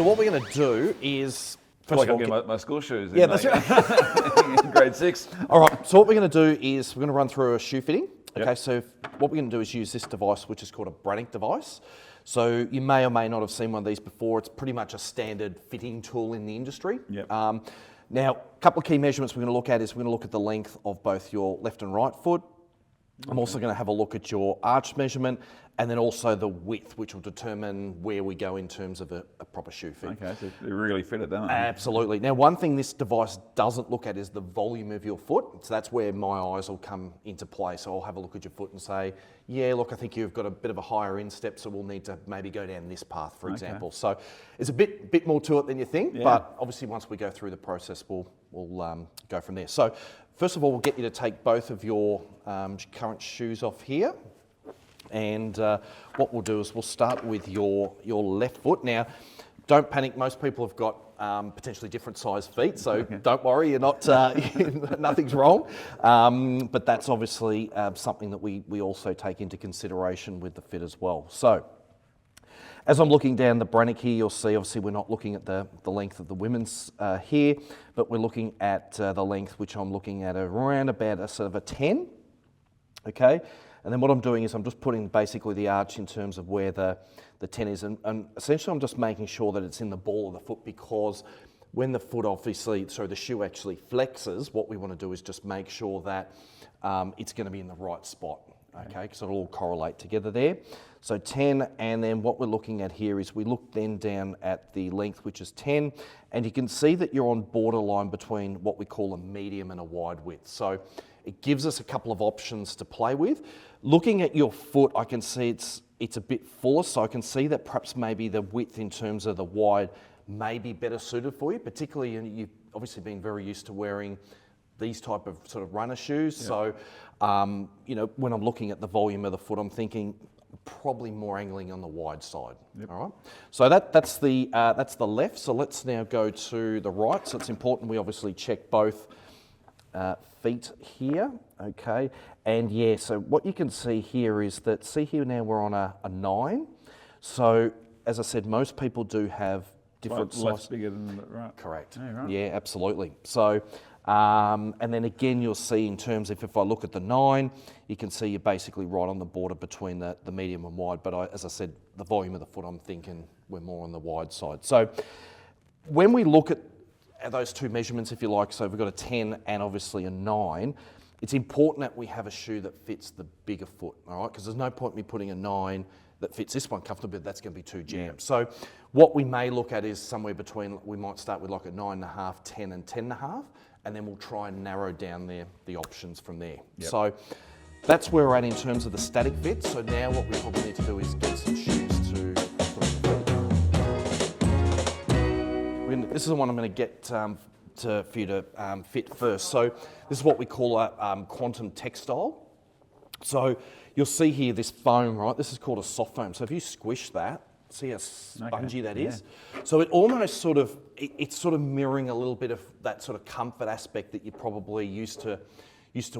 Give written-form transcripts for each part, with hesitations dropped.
what we're going to do is... I feel like I'm getting my school shoes. Yeah, that's right. In grade 6. All right, so what we're going to do is we're going to run through a shoe fitting. Okay, Yep. so what we're going to do is use this device, which is called a Brannick device. So you may or may not have seen one of these before. It's pretty much a standard fitting tool in the industry. Yep. Now, a couple of key measurements we're going to look at is we're going to look at the length of both your left and right foot. I'm also going to have a look at your arch measurement and then also the width, which will determine where we go in terms of a proper shoe fit. Okay, so they really fit it, don't they? Absolutely. Now, one thing this device doesn't look at is the volume of your foot. So that's where my eyes will come into play. So I'll have a look at your foot and say, yeah, look, I think you've got a bit of a higher instep, so we'll need to maybe go down this path, for example. So it's a bit more to it than you think, but obviously once we go through the process, we'll go from there. So first of all, we'll get you to take both of your current shoes off here. And what we'll do is we'll start with your left foot. Now, don't panic. Most people have got potentially different size feet, so don't worry. You're not nothing's wrong. But that's obviously something that we also take into consideration with the fit as well. So, as I'm looking down the Brannick here, you'll see obviously we're not looking at the length of the women's here, but we're looking at the length, which I'm looking at around about a sort of a 10. Okay. And then what I'm doing is I'm just putting basically the arch in terms of where the 10 is. And essentially I'm just making sure that it's in the ball of the foot, because when the foot the shoe actually flexes, what we want to do is just make sure that it's going to be in the right spot. Okay, because it'll all correlate together there. So 10, and then what we're looking at here is we look then down at the length, which is 10, and you can see that you're on borderline between what we call a medium and a wide width. So it gives us a couple of options to play with. Looking at your foot, I can see it's a bit fuller, so I can see that perhaps maybe the width in terms of the wide may be better suited for you, particularly you've obviously been very used to wearing these type of sort of runner shoes. Yeah. So, when I'm looking at the volume of the foot, I'm thinking probably more angling on the wide side. Yep. All right. So that's the left. So let's now go to the right. So it's important we obviously check both feet here. Okay. And yeah, so what you can see here is that, see here now we're on a 9. So as I said, most people do have different sizes. Less bigger than the right. Correct. Yeah, right. Yeah, absolutely. So, and then again, you'll see in terms of, if I look at the 9, you can see you're basically right on the border between the medium and wide. But as I said, the volume of the foot, I'm thinking we're more on the wide side. So when we look at those two measurements, if you like, so we've got a 10 and obviously a 9, it's important that we have a shoe that fits the bigger foot, all right? Because there's no point in me putting a 9 that fits this one comfortably, that's going to be too jammed. Yeah. So what we may look at is somewhere between, we might start with like a 9.5, 10 and 10.5, and then we'll try and narrow down the options from there. Yep. So that's where we're at in terms of the static fit. So now what we probably need to do is get some shoes to put in the feet. This is the one I'm going to get for you to fit first. So this is what we call a quantum textile. So you'll see here this foam, right? This is called a soft foam. So if you squish that, see how spongy that is? So it almost sort of, it's sort of mirroring a little bit of that sort of comfort aspect that you're probably used to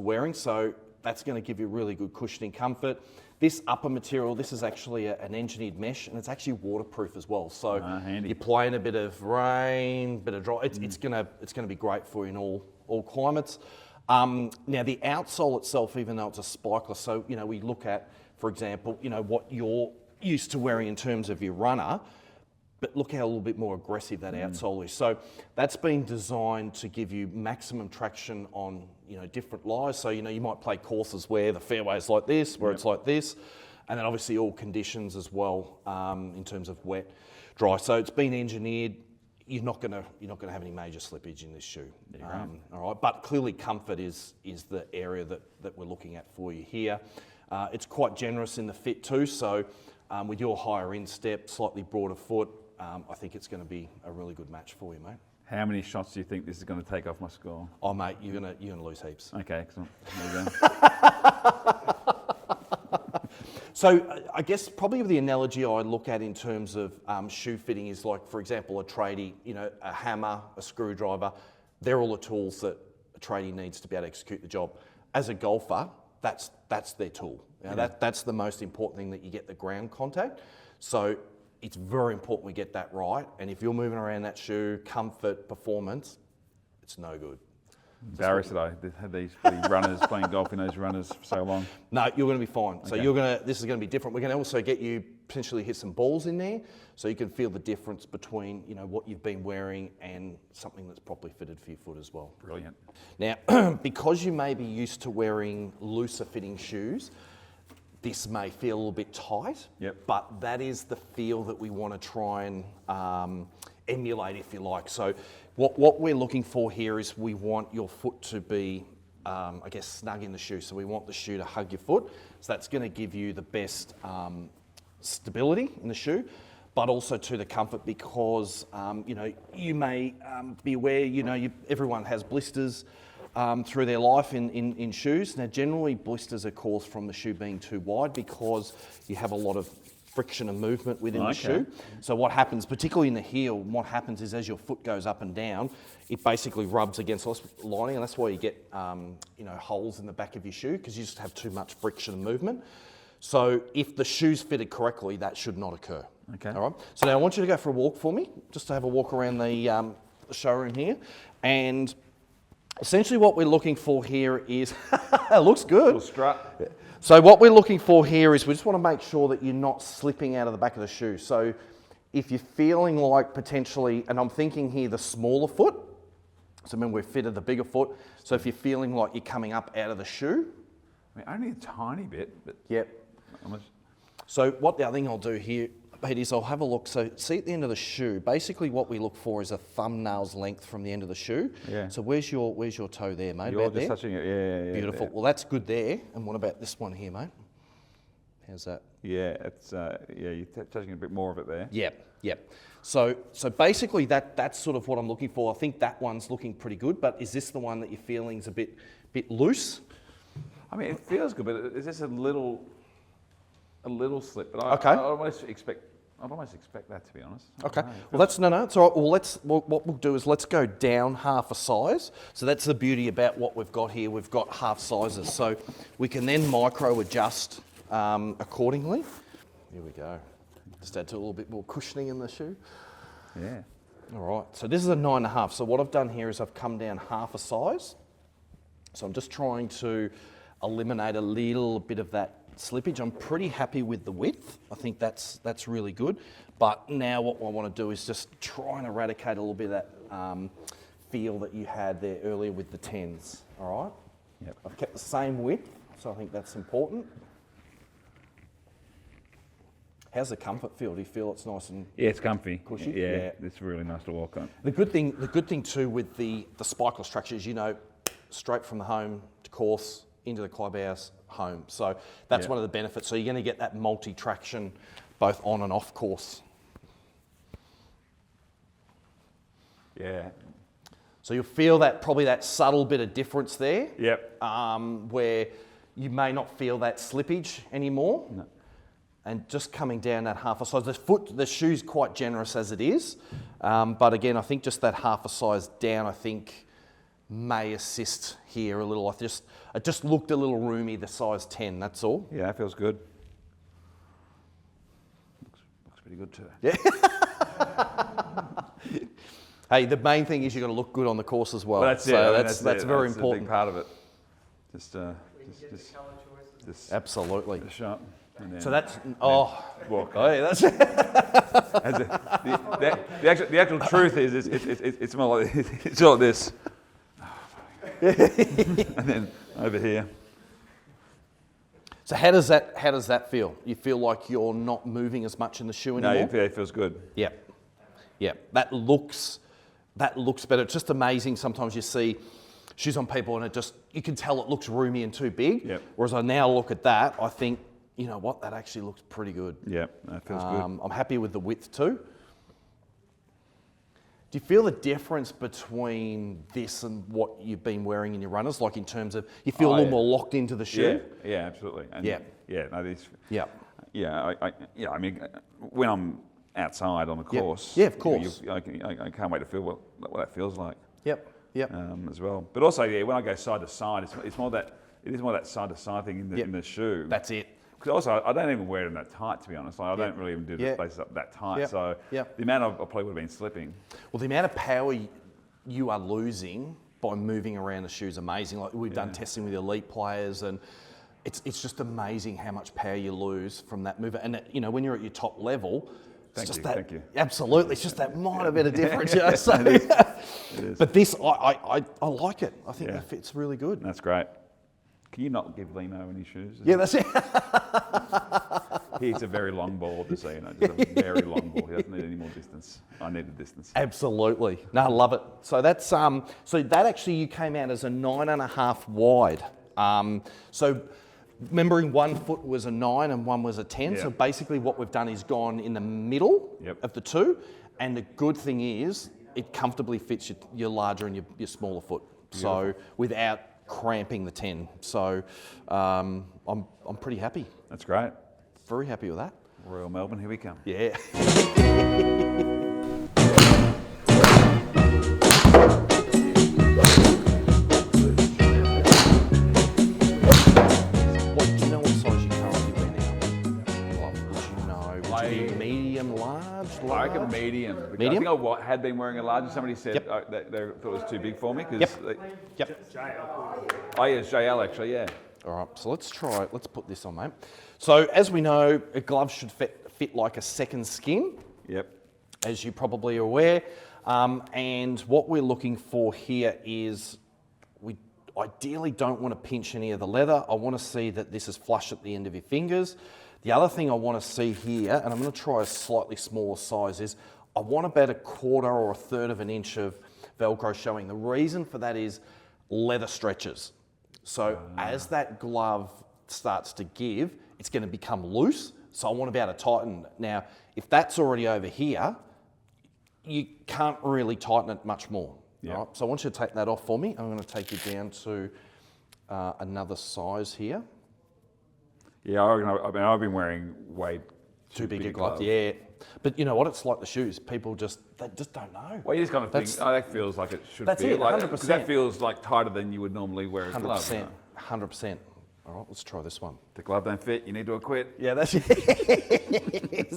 wearing. So that's going to give you really good cushioning comfort. This upper material, this is actually an engineered mesh, and it's actually waterproof as well. So you're playing a bit of rain, bit of dry. It's going to be great for you in all climates. Now the outsole itself, even though it's a spikeless, so we look at, for example, what you're used to wearing in terms of your runner, but look how a little bit more aggressive that outsole is. So that's been designed to give you maximum traction on different lies. So you might play courses where the fairway is like this, where it's like this, and then obviously all conditions as well in terms of wet, dry. So it's been engineered. You're not going to have any major slippage in this shoe. Yeah, all right, but clearly comfort is the area that we're looking at for you here. It's quite generous in the fit too. So with your higher instep, slightly broader foot, I think it's going to be a really good match for you, mate. How many shots do you think this is going to take off my score? Oh, mate, you're gonna lose heaps. Okay, excellent. There you go. So I guess probably the analogy I look at in terms of shoe fitting is like, for example, a tradie, a hammer, a screwdriver. They're all the tools that a tradie needs to be able to execute the job. As a golfer, that's their tool. That's the most important thing, that you get the ground contact. So it's very important we get that right. And if you're moving around that shoe, comfort, performance, it's no good. Embarrassed that I had these bloody runners playing golf in those runners for so long. No, you're going to be fine. So this is going to be different. We're going to also get you potentially hit some balls in there, so you can feel the difference between what you've been wearing and something that's properly fitted for your foot as well. Brilliant. Now, because you may be used to wearing looser fitting shoes, this may feel a little bit tight. Yep. But that is the feel that we want to try and emulate, if you like. So what we're looking for here is we want your foot to be, snug in the shoe. So we want the shoe to hug your foot. So that's going to give you the best stability in the shoe, but also to the comfort, because you may be aware, everyone has blisters through their life in shoes. Now, generally blisters are caused from the shoe being too wide because you have a lot of friction and movement within the shoe. So what happens, particularly in the heel, what happens is as your foot goes up and down, it basically rubs against the lining, and that's why you get holes in the back of your shoe, because you just have too much friction and movement. So if the shoe's fitted correctly, that should not occur. Okay. All right. So now I want you to go for a walk for me, just to have a walk around the showroom here, and essentially what we're looking for here is, it looks good. Little strut. So what we're looking for here is we just want to make sure that you're not slipping out of the back of the shoe. So if you're feeling like potentially, and I'm thinking here the smaller foot, so remember we've fitted the bigger foot, so if you're feeling like you're coming up out of the shoe. I mean, only a tiny bit, but... Yep. So what the other thing I'll do here, Pete, is I'll have a look. So see at the end of the shoe, basically what we look for is a thumbnail's length from the end of the shoe. Yeah. So where's your toe there, mate? You're about just there? touching it, yeah. Beautiful. Well, that's good there. And what about this one here, mate? How's that? Yeah, it's you're touching a bit more of it there. Yep. So basically that's sort of what I'm looking for. I think that one's looking pretty good, but is this the one that you're feeling is a bit loose? I mean, it feels good, but it's just a little slip. But Okay. I'd almost expect that, to be honest. Okay. Well, that's no. It's all right. Well, what we'll do is let's go down half a size. So that's the beauty about what we've got here. We've got half sizes, so we can then micro adjust accordingly. Here we go. Just add to a little bit more cushioning in the shoe. Yeah. All right. So this is a 9.5. So what I've done here is I've come down half a size. So I'm just trying to eliminate a little bit of that slippage. I'm pretty happy with the width. I think that's really good. But now what I want to do is just try and eradicate a little bit of that feel that you had there earlier with the 10s. All right? Yep. I've kept the same width, so I think that's important. How's the comfort feel? Do you feel it's nice and Yeah, it's comfy. cushy? Yeah, it's really nice to walk on. The good thing too with the spikeless structures, straight from the home to course, into the clubhouse, home. So that's one of the benefits. So you're going to get that multi-traction both on and off course. Yeah. So you'll feel that probably that subtle bit of difference there. Yep. Where you may not feel that slippage anymore. No. And just coming down that half a size. The shoe's quite generous as it is. But again, I think just that half a size down, I think, may assist here a little. It just looked a little roomy, the size 10, that's all. Yeah, that feels good. Looks pretty good too. Yeah. Hey, the main thing is you've got to look good on the course as well. Well, that's so it. I mean, that's it. very that's important. a big part of it. Just Absolutely. sharp. And then, So that's walk. yeah, that's The actual truth is it's more like it's all like this. And then over here. So how does that feel? You feel like you're not moving as much in the shoe No, anymore? it feels good. Yeah. That looks better. It's just amazing. Sometimes you see shoes on people and you can tell it looks roomy and too big. Yep. Whereas I now look at that, I think, you know what, that actually looks pretty good. Yeah, that feels good. I'm happy with the width too. Do you feel the difference between this and what you've been wearing in your runners? Like in terms of, you feel a little more locked into the shoe? Yeah, absolutely. And Yeah. Yeah, no, these. Yeah. Yeah, I mean, when I'm outside on the course. Yeah, of course. I can't wait to feel what that feels like. Yep. As well. But also, when I go side to side, it is more that side to side thing in the shoe. That's it. Because also, I don't even wear them that tight, to be honest. Like, I don't really even do the laces up that tight. So the amount I probably would have been slipping. Well, the amount of power you are losing by moving around the shoe is amazing. Like we've done testing with elite players, and it's just amazing how much power you lose from that mover. And you know, when you're at your top level, Thank you. Absolutely, it's just that minor bit of difference. You know, so, It is. But this, I like it. I think that fits really good. That's great. Can you not give Limo any shoes? Yeah, that's it. He hits a very long ball, just so you know, just a very long ball. He doesn't need any more distance. I need the distance. Absolutely. No, I love it. So that's so that actually you came out as a 9.5 wide. So remembering one foot was a 9 and one was a 10. So basically what we've done is gone in the middle of the two. And the good thing is it comfortably fits your larger and your smaller foot. Beautiful. So without cramping the 10. So I'm pretty happy. That's great. Very happy with that. Royal Melbourne, here we come. Yeah. I reckon medium. Medium? I think I had been wearing a large, and somebody said that they thought it was too big for me. Cause oh, yeah, it's JL actually, yeah. All right, so let's put this on, mate. So as we know, a glove should fit like a second skin. Yep. As you probably are aware. And what we're looking for here is we ideally don't want to pinch any of the leather. I want to see that this is flush at the end of your fingers. The other thing I want to see here, and I'm going to try a slightly smaller size, is I want about 1/4 or 1/3 of an inch of Velcro showing. The reason for that is leather stretches. So as that glove starts to give, it's going to become loose. So I want to be able to tighten. Now, if that's already over here, you can't really tighten it much more. Yeah. Right? So I want you to take that off for me. I'm going to take you down to another size here. Yeah, I've been wearing way too big a glove. Yeah, but you know what? It's like the shoes. People they just don't know. Well, you just kind of think, that feels like it should that's feel. It, like 100%. Because that feels like tighter than you would normally wear a glove. 100%. 100%. All right, let's try this one. The glove don't fit. You need to acquit. Yeah, that's it.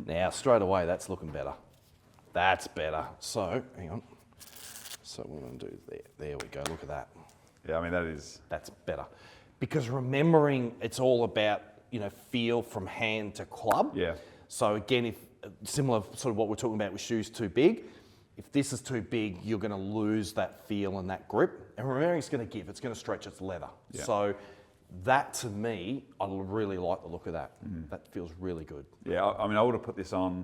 Now, straight away, that's looking better. That's better. So, hang on. So what we're going to do there. There we go. Look at that. Yeah, I mean that's better. Because remembering it's all about, you know, feel from hand to club. Yeah. So again, if similar sort of what we're talking about with shoes too big, if this is too big, you're going to lose that feel and that grip. And remembering it's going to give, it's going to stretch its leather. Yeah. So that to me, I really like the look of that. That feels really good. Yeah, I mean, I would have put this on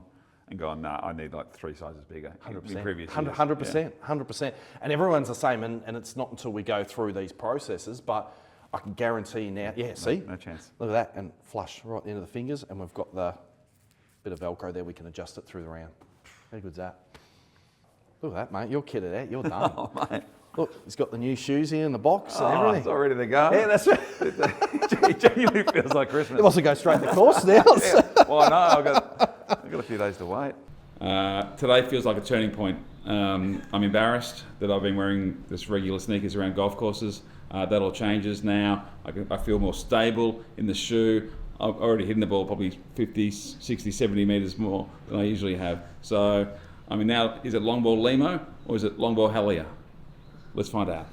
and gone, nah, I need like 3 sizes bigger. 100%. In previous years. 100%. 100%. And everyone's the same, and it's not until we go through these processes, but I can guarantee you now, see? No chance. Look at that, and flush right at the end of the fingers, and we've got the bit of Velcro there, we can adjust it through the round. How good's that? Look at that, mate, you're kitted out, you're done. Oh, mate. Look, he's got the new shoes here in the box and everything. It's all ready to go. Yeah, that's right. It genuinely feels like Christmas. It wants to go straight to course now. Yeah. Well, I know, I've got a few days to wait. Today feels like a turning point. I'm embarrassed that I've been wearing this regular sneakers around golf courses. That all changes now. I feel more stable in the shoe. I've already hit the ball probably 50, 60, 70 metres more than I usually have. So, I mean, now, is it long ball Limo or is it long ball Helliar? Let's find out.